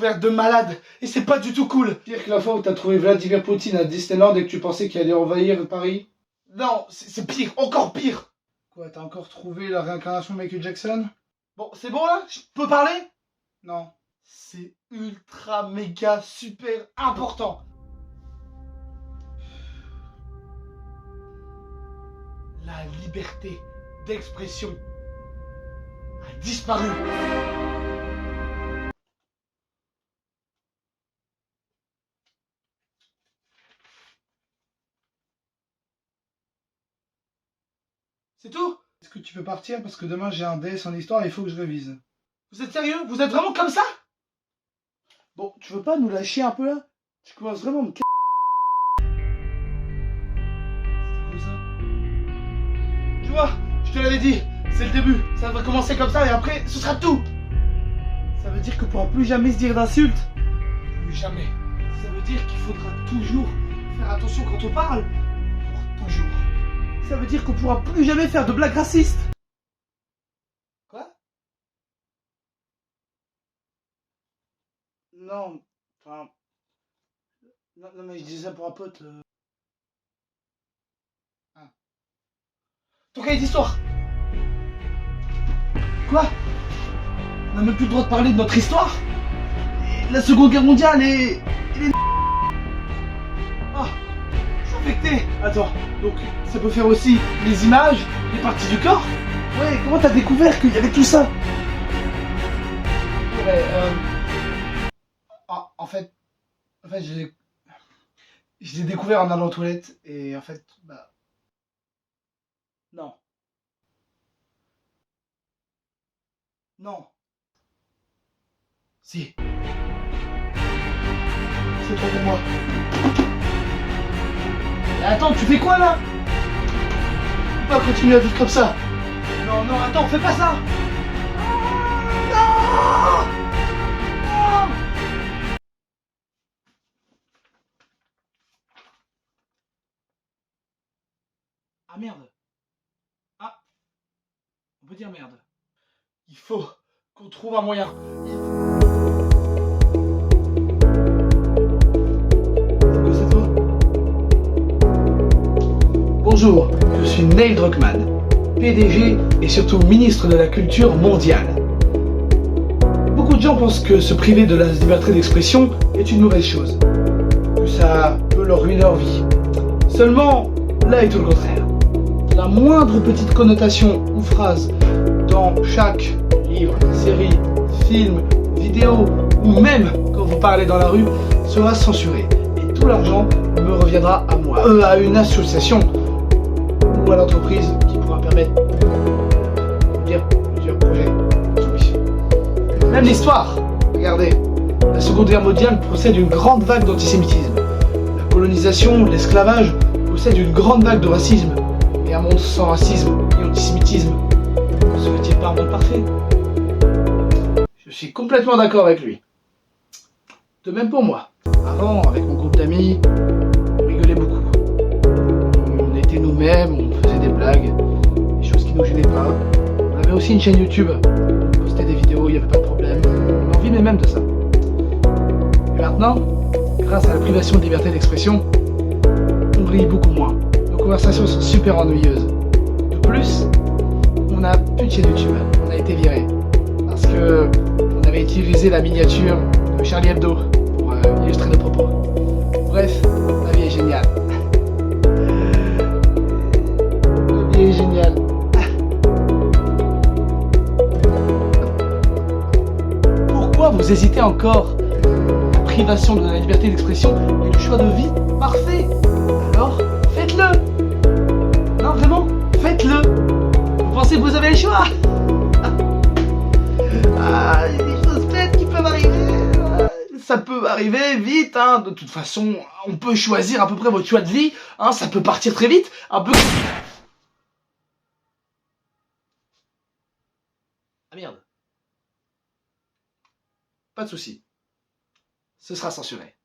découverte de malade et c'est pas du tout cool. Pire que la fois où t'as trouvé Vladimir Poutine à Disneyland et que tu pensais qu'il allait envahir Paris. Non, c'est pire, encore pire. Quoi, t'as encore trouvé la réincarnation de Michael Jackson? Bon, c'est bon là? Je peux parler? Non. C'est ultra méga super important. La liberté d'expression a disparu. C'est tout? Est-ce que tu peux partir parce que demain j'ai un DS en histoire et il faut que je révise. Vous êtes sérieux? Vous êtes vraiment comme ça? Bon, tu veux pas nous lâcher un peu là? Tu commences vraiment à me C'est ça. Tu vois, je te l'avais dit, c'est le début. Ça va commencer comme ça et après, ce sera tout. Ça veut dire qu'on pourra plus jamais se dire d'insultes. Plus jamais. Ça veut dire qu'il faudra toujours faire attention quand on parle. Pour toujours. Ça veut dire qu'on pourra plus jamais faire de blagues racistes. Quoi? Non, enfin... Non, mais je disais ça pour un pote. Ah. Ton cahier d'histoire. Quoi? On n'a même plus le droit de parler de notre histoire. Et la Seconde Guerre mondiale et les... Ah, je suis infecté. Attends, donc ça peut faire aussi les images, les parties du corps? Ouais, comment t'as découvert qu'il y avait tout ça? Ouais, en fait, je l'ai découvert en allant aux toilettes et en fait, bah... Non. Non. Si. C'est trop pour moi. Mais attends, tu fais quoi là? On peut pas continuer à vivre comme ça. Non, non, attends, fais pas ça. Non. Non. Ah merde. Ah. On peut dire merde. Il faut qu'on trouve un moyen. C'est quoi cette voix? Bonjour, je suis Neil Druckmann, PDG et surtout ministre de la Culture mondiale. Beaucoup de gens pensent que se priver de la liberté d'expression est une mauvaise chose, que ça peut leur ruiner leur vie. Seulement, là est tout le contraire. La moindre petite connotation ou phrase dans chaque livre, série, film, vidéo ou même quand vous parlez dans la rue sera censurée et tout l'argent me reviendra à moi, à une association ou à l'entreprise qui pourra permettre de dire plusieurs projets. Oui. Même l'histoire, regardez, la Seconde Guerre mondiale procède d'une grande vague d'antisémitisme. La colonisation, l'esclavage possède une grande vague de racisme. Et un monde sans racisme et antisémitisme serait-il pas un monde parfait? Je suis complètement d'accord avec lui. De même pour moi. Avant, avec mon groupe d'amis, on rigolait beaucoup. On était nous-mêmes, on faisait des blagues, des choses qui nous gênaient pas. On avait aussi une chaîne YouTube, on postait des vidéos, il n'y avait pas de problème. On en vivait même de ça. Et maintenant, grâce à la privation de liberté d'expression, on rit beaucoup moins. Nos conversations sont super ennuyeuses. De plus, on n'a plus de chaîne YouTube, on a été viré. Parce que on avait utilisé la miniature de Charlie Hebdo pour illustrer nos propos. Bref, la vie est géniale. La vie est géniale. Pourquoi vous hésitez encore? La privation de la liberté d'expression est le choix de vie parfait. Alors, faites-le. Non, vraiment, faites-le. Vous pensez que vous avez le choix? Ah, il y a des choses bêtes qui peuvent arriver. Ça peut arriver vite, hein. De toute façon, on peut choisir à peu près votre choix de vie. Hein. Ça peut partir très vite. Un peu... Ah merde. Pas de souci. Ce sera censuré.